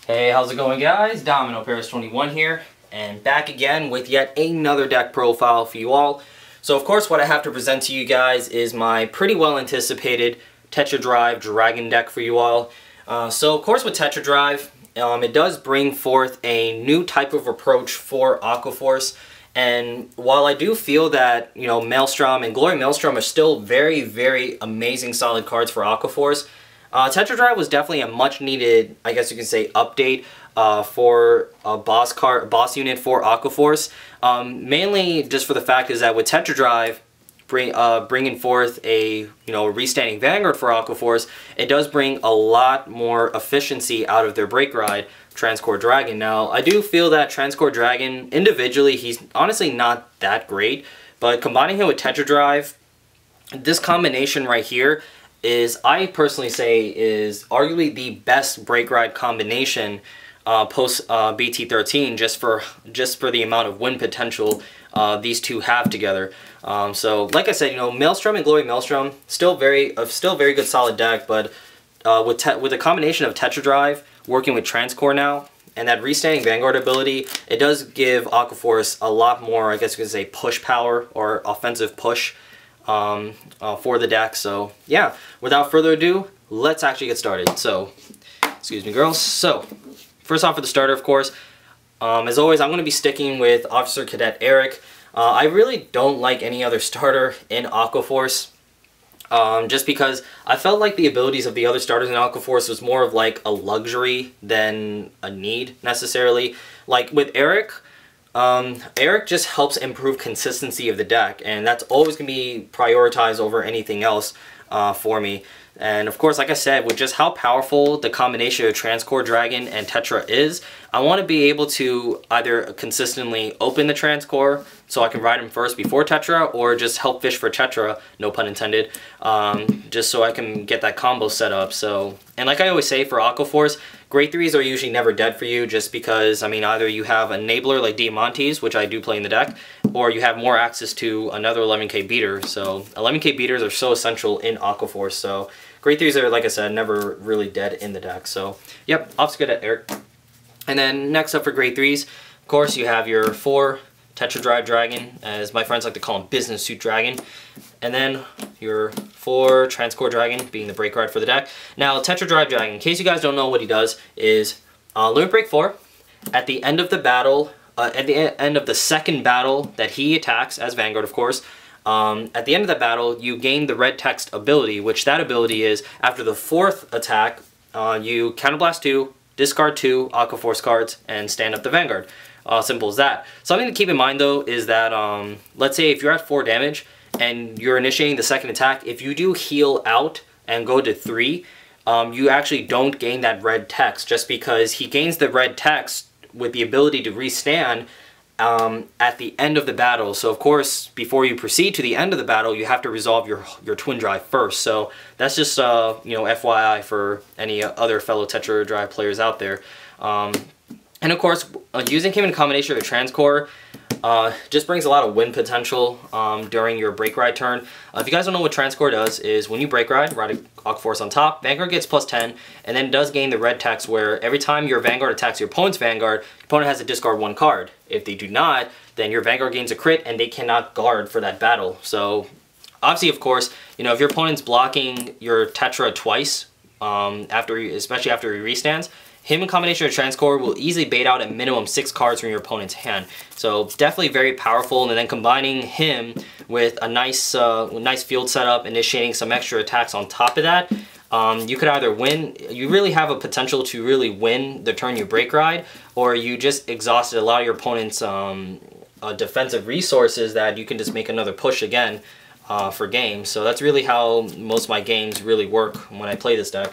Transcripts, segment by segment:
Hey, how's it going, guys? Domino Paris 21 here, and back again with yet another deck profile for you all. So of course what I have to present to you guys is my pretty well anticipated Tetra Drive Dragon deck for you all. So of course with Tetra Drive, it does bring forth a new type of approach for Aquaforce. And while I do feel that, Maelstrom and Glory Maelstrom are still very, very amazing solid cards for Aquaforce, Tetra Drive was definitely a much needed, I guess you can say, update for a boss unit for Aquaforce. Mainly just for the fact is that with Tetra Drive bringing forth a restanding Vanguard for Aquaforce, it does bring a lot more efficiency out of their Break Ride Transcore Dragon. Now I do feel that Transcore Dragon individually, he's honestly not that great, but combining him with Tetra Drive, this combination right here is, I personally say, is arguably the best Break Ride combination post BT13, just for the amount of win potential these two have together. So like I said, Maelstrom and Glory Maelstrom still very good solid deck, but with a combination of Tetra Drive working with Transcore now and that restanding Vanguard ability, it does give Aquaforce a lot more, I guess you could say, push power or offensive push for the deck. So yeah, without further ado, let's actually get started. So, excuse me girls. So, first off for the starter, of course, as always, I'm going to be sticking with Officer Cadet Eric. I really don't like any other starter in Aquaforce, just because I felt like the abilities of the other starters in Aquaforce was more of like a luxury than a need necessarily. Like with Eric, Eric just helps improve consistency of the deck, and that's always going to be prioritized over anything else for me. And of course, like I said, with just how powerful the combination of Transcore Dragon and Tetra is, I want to be able to either consistently open the Transcore so I can ride him first before Tetra, or just help fish for Tetra, no pun intended, just so I can get that combo set up. So, and like I always say, for Aquaforce, Grade 3s are usually never dead for you, just because, I mean, either you have an enabler like Diamantes, which I do play in the deck, or you have more access to another 11k beater. So 11k beaters are so essential in Aquaforce, so Grade 3s are, like I said, never really dead in the deck. So yep, Officer Cadet Eric. And then next up for Grade 3s, of course, you have your 4 Tetra Drive Dragon, as my friends like to call him, Business Suit Dragon. And then your 4 Transcore Dragon, being the Break Ride for the deck. Now, Tetra Drive Dragon, in case you guys don't know what he does, is Limit Break 4. At the end of the battle, at the end of the second battle that he attacks, as Vanguard of course, at the end of that battle, you gain the Red Text ability, which that ability is, after the 4th attack, you Counterblast 2, discard 2 Aquaforce cards, and stand up the Vanguard. Simple as that. Something to keep in mind though is that, let's say if you're at 4 damage, and you're initiating the second attack, if you do heal out and go to 3, you actually don't gain that red text, just because he gains the red text with the ability to restand at the end of the battle. So of course, before you proceed to the end of the battle, you have to resolve your Twin Drive first. So that's just FYI for any other fellow Tetra Drive players out there. And of course, using him in combination with Transcore just brings a lot of win potential during your Break Ride turn. If you guys don't know what Transcore does, is when you Break Ride Aquaforce on top, Vanguard gets +10, and then it does gain the red text where every time your Vanguard attacks your opponent's Vanguard, your opponent has to discard 1 card. If they do not, then your Vanguard gains a crit and they cannot guard for that battle. So obviously, of course, if your opponent's blocking your Tetra twice, especially after he restands, him in combination with Transcore will easily bait out a minimum 6 cards from your opponent's hand. So definitely very powerful, and then combining him with a nice field setup, initiating some extra attacks on top of that, you could either win, you really have a potential to really win the turn you Break Ride, or you just exhausted a lot of your opponent's defensive resources that you can just make another push again for games. So that's really how most of my games really work when I play this deck.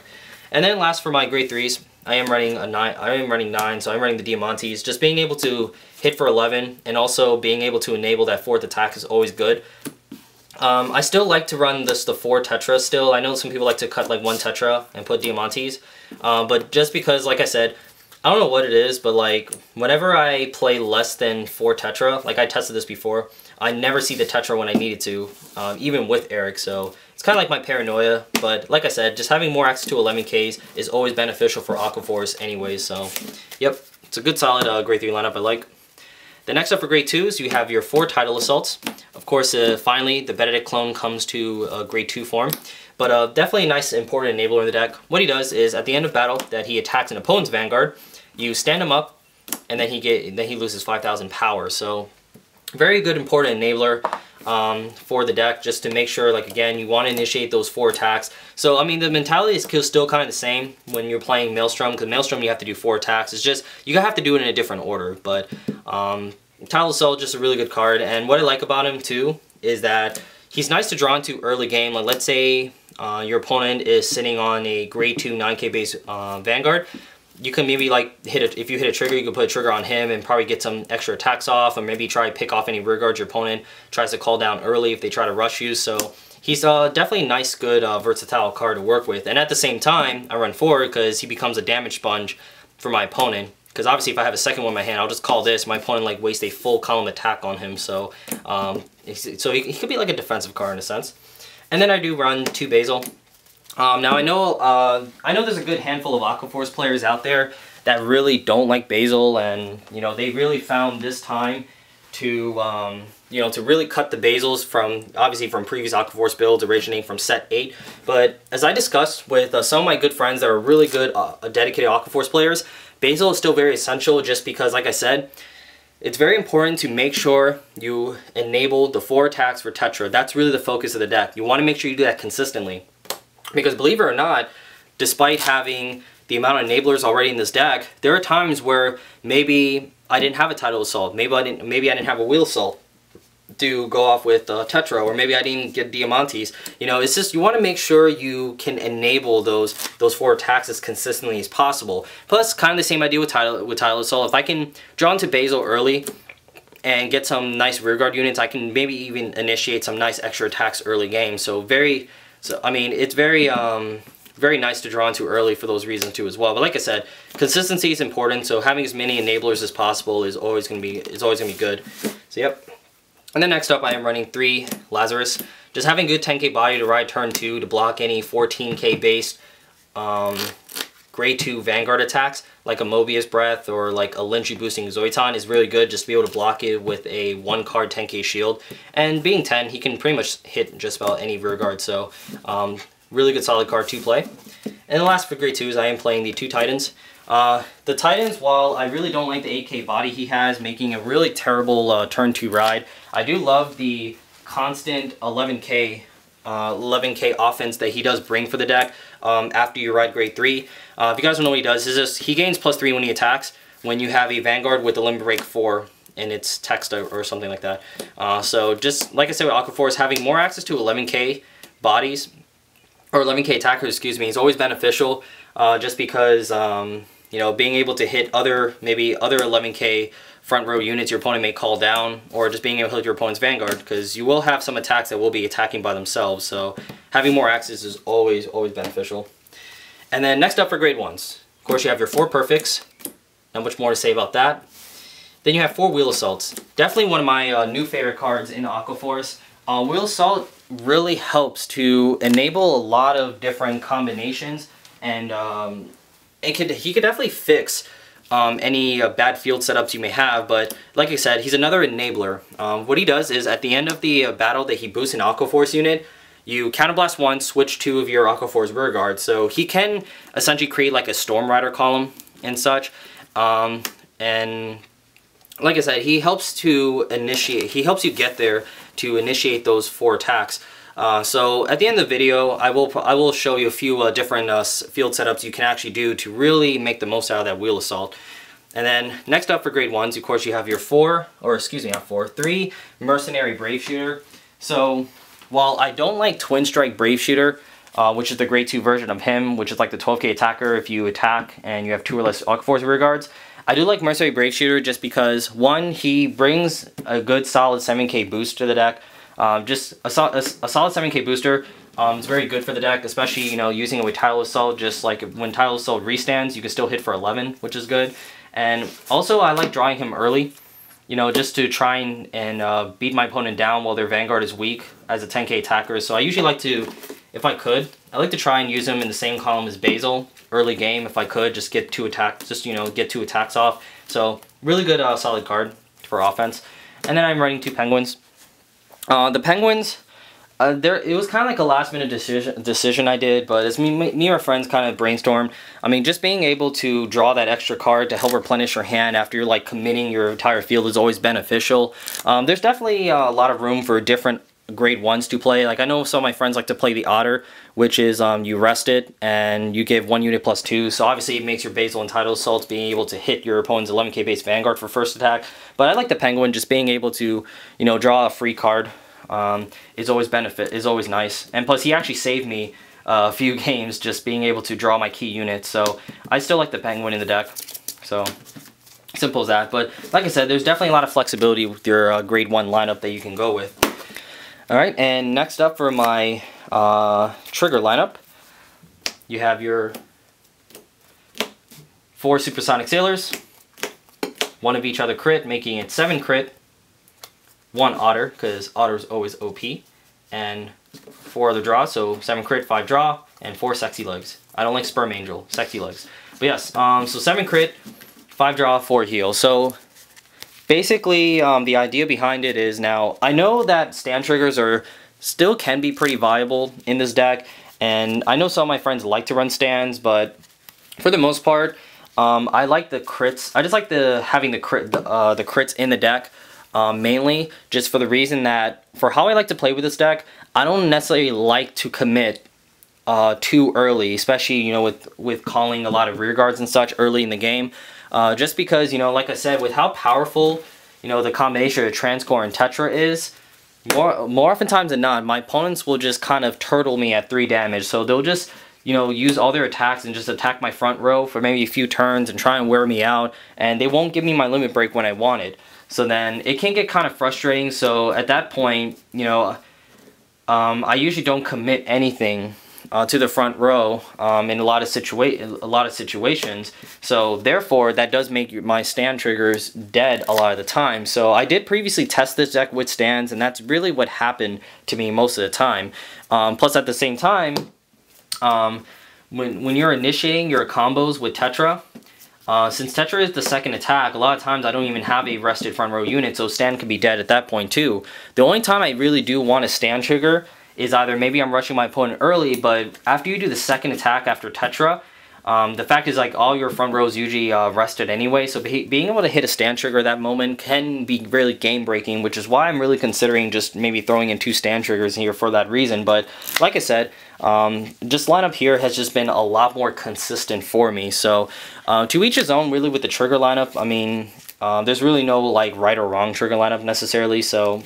And then last for my Grade 3s, I am running 9, so I'm running the Diamantes. Just being able to hit for 11 and also being able to enable that 4th attack is always good. I still like to run the 4 Tetra still. I know some people like to cut like 1 Tetra and put Diamantes, but just because, like I said, I don't know what it is, but like whenever I play less than 4 Tetra, like I tested this before, I never see the Tetra when I needed to, even with Eric. So It's kind of like my paranoia, but like I said, just having more access to 11Ks is always beneficial for Aquaforce anyways, so yep, it's a good solid grade 3 lineup I like. The next up for grade 2s, you have your 4 Tidal Assaults. Of course, finally, the Benedict clone comes to grade 2 form. But definitely a nice important enabler in the deck. What he does is, at the end of battle, that he attacks an opponent's Vanguard, you stand him up, and then he loses 5,000 power. So, very good important enabler for the deck, just to make sure, like, again, you want to initiate those 4 attacks. So, I mean, the mentality is still kind of the same when you're playing Maelstrom, because Maelstrom you have to do 4 attacks. It's just, you have to do it in a different order, but Tidal Assault, just a really good card, and what I like about him, too, is that he's nice to draw into early game. Like, let's say your opponent is sitting on a grade 2 9K base Vanguard. You can maybe, like, if you hit a trigger, you can put a trigger on him and probably get some extra attacks off, or maybe try to pick off any rear guards your opponent tries to call down early if they try to rush you. So he's definitely a nice, good, versatile card to work with. And at the same time, I run forward because he becomes a damage sponge for my opponent. Because obviously if I have a second one in my hand, I'll just call this. My opponent like wastes a full column attack on him. So he could be like a defensive card in a sense. And then I do run 2 Basil. Now I know there's a good handful of Aquaforce players out there that really don't like Basil, and you know they really found this time to to really cut the Basils from previous Aquaforce builds originating from set 8. But as I discussed with some of my good friends that are really good dedicated Aquaforce players, Basil is still very essential, just because, like I said, it's very important to make sure you enable the 4 attacks for Tetra. That's really the focus of the deck. You want to make sure you do that consistently. Because believe it or not, despite having the amount of enablers already in this deck, there are times where maybe I didn't have a Tidal Assault, maybe I didn't have a Wheel Assault to go off with Tetra, or maybe I didn't get Diamantes. You know, it's just you want to make sure you can enable those 4 attacks as consistently as possible. Plus, kind of the same idea with Tidal Assault. If I can draw into Basil early and get some nice rearguard units, I can maybe even initiate some nice extra attacks early game. So I mean, it's very nice to draw into early for those reasons too as well. But like I said, consistency is important, so having as many enablers as possible is always gonna be good. So yep. And then next up, I am running 3 Lazarus. Just having good 10K body to ride turn 2 to block any 14K based grade 2 Vanguard attacks, like a Mobius Breath or like a Lynchy boosting Zoiton is really good, just to be able to block it with a 1-card 10K shield. And being 10, he can pretty much hit just about any rear guard, so really good solid card to play. And the last for grade 2s, I am playing the 2 Titans. The Titans, while I really don't like the 8K body he has, making a really terrible turn 2 ride, I do love the constant 11K offense that he does bring for the deck after you ride grade 3. If you guys don't know what he does, he gains +3 when he attacks when you have a Vanguard with a limit break 4 in its text or something like that. So just like I said with Aquaforce, having more access to 11K bodies, or 11K attackers, excuse me, is always beneficial, just because you know, being able to hit other 11K front row units your opponent may call down, or just being able to hit your opponent's Vanguard, because you will have some attacks that will be attacking by themselves, so having more access is always beneficial. And then next up for grade 1s, of course you have your 4 Perfects, not much more to say about that. Then you have 4 Wheel Assaults, definitely one of my new favorite cards in Aquaforce. Wheel Assault really helps to enable a lot of different combinations, and he could definitely fix any bad field setups you may have, but like I said, he's another enabler. What he does is at the end of the battle that he boosts an Aquaforce unit, you counterblast 1, switch 2 of your Aquaforce rear guards. So he can essentially create like a Storm Rider column and such. And like I said, he helps you get there to initiate those 4 attacks. So at the end of the video, I will show you a few different field setups you can actually do to really make the most out of that Wheel Assault. And then next up for grade 1s, of course, you have your 3 Mercenary Brave Shooter. So while I don't like Twin Strike Brave Shooter, which is the grade 2 version of him, which is like the 12K attacker if you attack and you have 2 or less Aquaforce rear guards, I do like Mercenary Brave Shooter just because, 1, he brings a good solid 7K boost to the deck. Just a solid 7K booster. It's very good for the deck, especially, you know, using it with Tidal Assault. Just like when Tidal Assault restands, you can still hit for 11, which is good. And also, I like drawing him early. you know, just to try and beat my opponent down while their Vanguard is weak as a 10k attacker. So I usually like to, if I could, I like to try and use him in the same column as Basil early game if I could, just get 2 attacks, just, you know, get 2 attacks off. So really good solid card for offense. And then I'm running 2 Penguins. The Penguins, it was kind of like a last minute decision I did, but as me and our friends kind of brainstormed, I mean, just being able to draw that extra card to help replenish your hand after you're like committing your entire field is always beneficial. There's definitely a lot of room for different grade 1s to play. Like I know some of my friends like to play the Otter, which is you rest it and you give 1 unit plus 2. So obviously it makes your Basil and Tidal Assaults being able to hit your opponent's 11k base Vanguard for first attack. But I like the Penguin, just being able to, you know, draw a free card is always nice. And plus he actually saved me a few games just being able to draw my key units. So I still like the Penguin in the deck. So simple as that. But like I said, there's definitely a lot of flexibility with your grade 1 lineup that you can go with. Alright, and next up for my trigger lineup, you have your 4 Supersonic Sailors, 1 of each other crit, making it 7 crit, 1 Otter, because Otter's always OP, and 4 other draws, so 7 crit, 5 draw, and 4 Sexy Legs. I don't like Sperm Angel, Sexy Legs. But yes, so 7 crit, 5 draw, 4 heal. So basically, the idea behind it is, now I know that stand triggers still can be pretty viable in this deck, and I know some of my friends like to run stands, but for the most part, I like the crits. I just like having the crits in the deck, mainly just for the reason that for how I like to play with this deck, I don't necessarily like to commit too early, especially, you know, with calling a lot of rear guards and such early in the game. Just because, you know, like I said, with how powerful, you know, the combination of Transcore and Tetra is, more oftentimes than not, my opponents will just kind of turtle me at 3 damage. So they'll just, you know, use all their attacks and just attack my front row for maybe a few turns and try and wear me out, and they won't give me my limit break when I want it. So then it can get kind of frustrating. So at that point, you know, I usually don't commit anything to the front row in a lot of situations. So therefore, that does make my stand triggers dead a lot of the time. So I did previously test this deck with stands, and that's really what happened to me most of the time. Plus, at the same time, when you're initiating your combos with Tetra, since Tetra is the second attack, a lot of times I don't even have a rested front row unit, so stand can be dead at that point too. The only time I really do want a stand trigger is either maybe I'm rushing my opponent early, but after you do the second attack after Tetra, the fact is, like, all your front rows usually rested anyway, so being able to hit a stand trigger at that moment can be really game breaking, which is why I'm really considering just maybe throwing in 2 stand triggers here for that reason. But like I said, just lineup here has just been a lot more consistent for me. So to each his own, really, with the trigger lineup. I mean, there's really no like right or wrong trigger lineup necessarily, so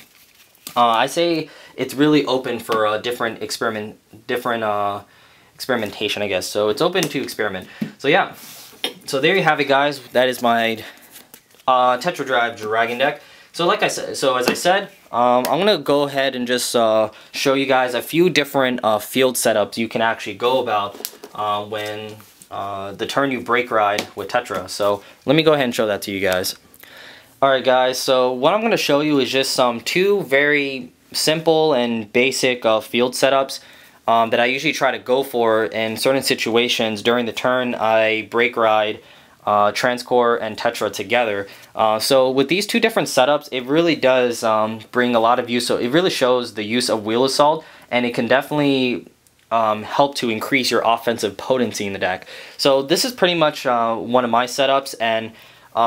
I say it's really open for different experimentation, I guess. So it's open to experiment. So yeah, so there you have it, guys. That is my Tetra Drive Dragon deck. So as I said, I'm gonna go ahead and just show you guys a few different field setups you can actually go about when the turn you break ride with Tetra. So let me go ahead and show that to you guys. Alright guys, so what I'm going to show you is just 2 very simple and basic field setups that I usually try to go for in certain situations during the turn I break ride Transcore and Tetra together. So with these 2 different setups, it really does bring a lot of use. So it really shows the use of Wheel Assault, and it can definitely help to increase your offensive potency in the deck. So this is pretty much one of my setups, and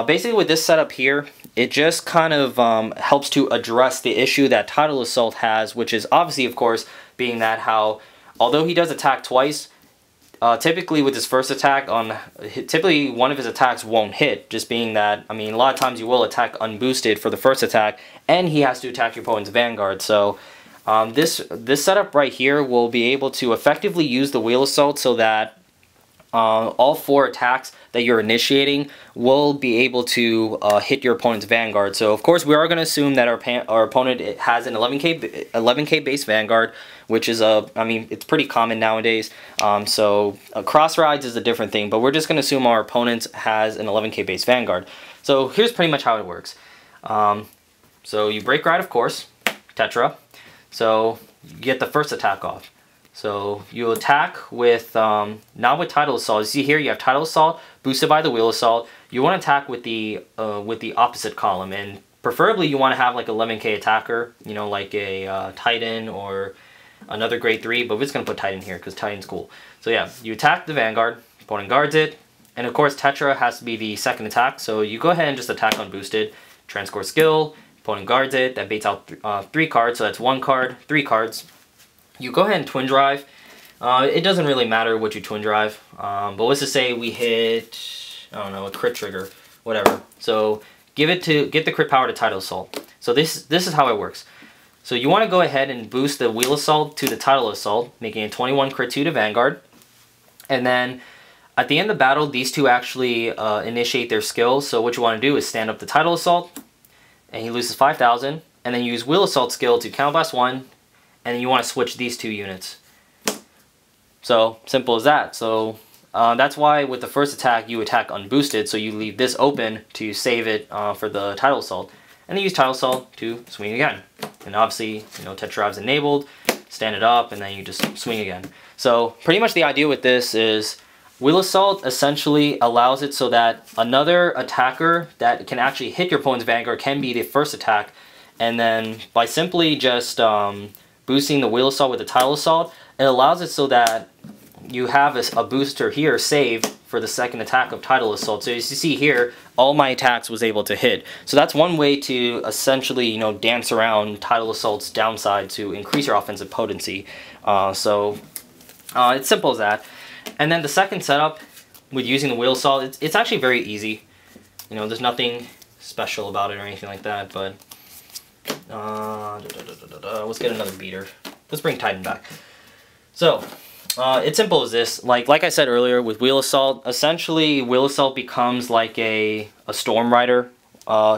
basically with this setup here, it just kind of helps to address the issue that Tidal Assault has, which is obviously, of course, being that how, although he does attack twice, typically with his first attack, typically one of his attacks won't hit, just being that, I mean, a lot of times you will attack unboosted for the first attack, and he has to attack your opponent's Vanguard. So this setup right here will be able to effectively use the Wheel Assault so that all 4 attacks that you're initiating will be able to hit your opponent's Vanguard. So of course we are going to assume that our opponent has an 11k base Vanguard, which is I mean, it's pretty common nowadays. So cross rides is a different thing, but we're just going to assume our opponent has an 11k base Vanguard. So here's pretty much how it works. So you break ride, of course, Tetra. So you get the first attack off. So you attack with, not with Tidal Assault. You see here you have Tidal Assault boosted by the Wheel Assault. You want to attack with the opposite column, and preferably you want to have like 11k attacker, you know, like a Titan or another grade 3, but we're just going to put Titan here because Titan's cool. So yeah, you attack the Vanguard, opponent guards it, and of course Tetra has to be the second attack, so you go ahead and just attack unboosted. Transcore skill, opponent guards it, that baits out 3 cards, so that's 1 card, 3 cards. You go ahead and twin drive. It doesn't really matter what you twin drive, but let's just say we hit, I don't know, a crit trigger, whatever. So get the crit power to Tidal Assault. So this is how it works. So you want to go ahead and boost the Wheel Assault to the Tidal Assault, making it 21 crit 2 to Vanguard. And then at the end of the battle, these two actually initiate their skills. So what you want to do is stand up the Tidal Assault, and he loses 5,000, and then use Wheel Assault skill to counterblast 1, and then you want to switch these 2 units. So simple as that. So that's why with the first attack you attack unboosted, so you leave this open to save it for the Tidal Assault, and then use Tidal Assault to swing again. And obviously, you know, Tetra is enabled, stand it up, and then you just swing again. So pretty much the idea with this is Wheel Assault essentially allows it so that another attacker that can actually hit your opponent's Vanguard can be the first attack, and then by simply just boosting the Wheel Assault with the Tidal Assault, it allows it so that you have a booster here saved for the second attack of Tidal Assault. So as you see here, all my attacks was able to hit. So that's one way to essentially, you know, dance around Tidal Assault's downside to increase your offensive potency. It's simple as that. And then the second setup with using the Wheel Assault, it's actually very easy. You know, there's nothing special about it or anything like that, but let's get another beater. Let's bring Titan back. So it's simple as this. Like I said earlier, with Wheel Assault, essentially Wheel Assault becomes like a Storm Rider.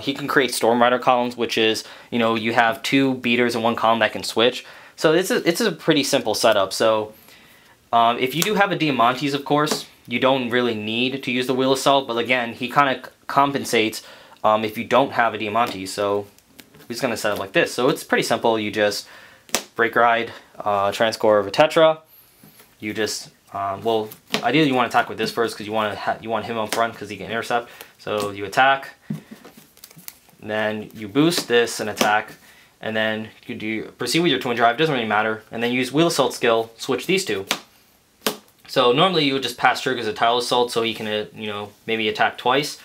He can create Storm Rider columns, which is, you know, you have 2 beaters in 1 column that can switch. So it's a pretty simple setup. So if you do have a Diamantes, of course, you don't really need to use the Wheel Assault, but again, he kind of compensates if you don't have a Diamantes. So we're just going to set up like this. So it's pretty simple. You just break ride, transcore over Tetra. You just, well, ideally you want to attack with this first because you want him up front because he can intercept. So you attack, then you boost this and attack, and then you proceed with your twin drive. Doesn't really matter. And then use Wheel Assault skill, switch these 2. So normally you would just pass triggers at Tidal Assault so you can, you know, maybe attack twice.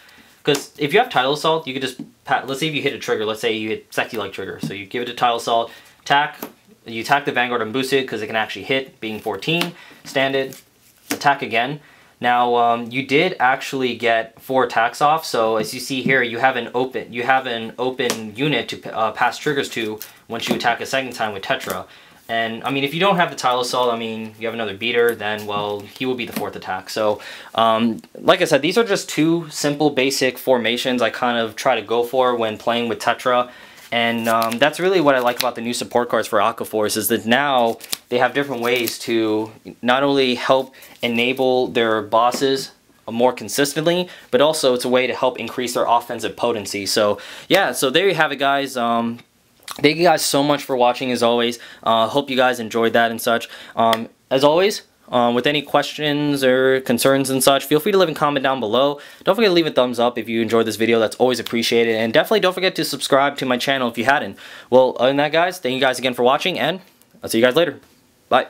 Because if you have Tidal Assault, you could just, let's say if you hit a trigger, let's say you hit Sexy-like trigger. So you give it a Tidal Assault, attack, you attack the Vanguard unboosted because it can actually hit, being 14, stand it, attack again. Now you did actually get 4 attacks off, so as you see here, you have an open unit to pass triggers to once you attack a second time with Tetra. And I mean, if you don't have the Tidal Assault, I mean, you have another beater, then, well, he will be the 4th attack. So, like I said, these are just 2 simple, basic formations I kind of try to go for when playing with Tetra. And that's really what I like about the new support cards for Aquaforce, is that now they have different ways to not only help enable their bosses more consistently, but also it's a way to help increase their offensive potency. So, yeah, so there you have it, guys. Thank you guys so much for watching, as always. Hope you guys enjoyed that and such. As always, with any questions or concerns and such, feel free to leave a comment down below. Don't forget to leave a thumbs up if you enjoyed this video. That's always appreciated. And definitely don't forget to subscribe to my channel if you hadn't. Well, other than that, guys, thank you guys again for watching, and I'll see you guys later. Bye.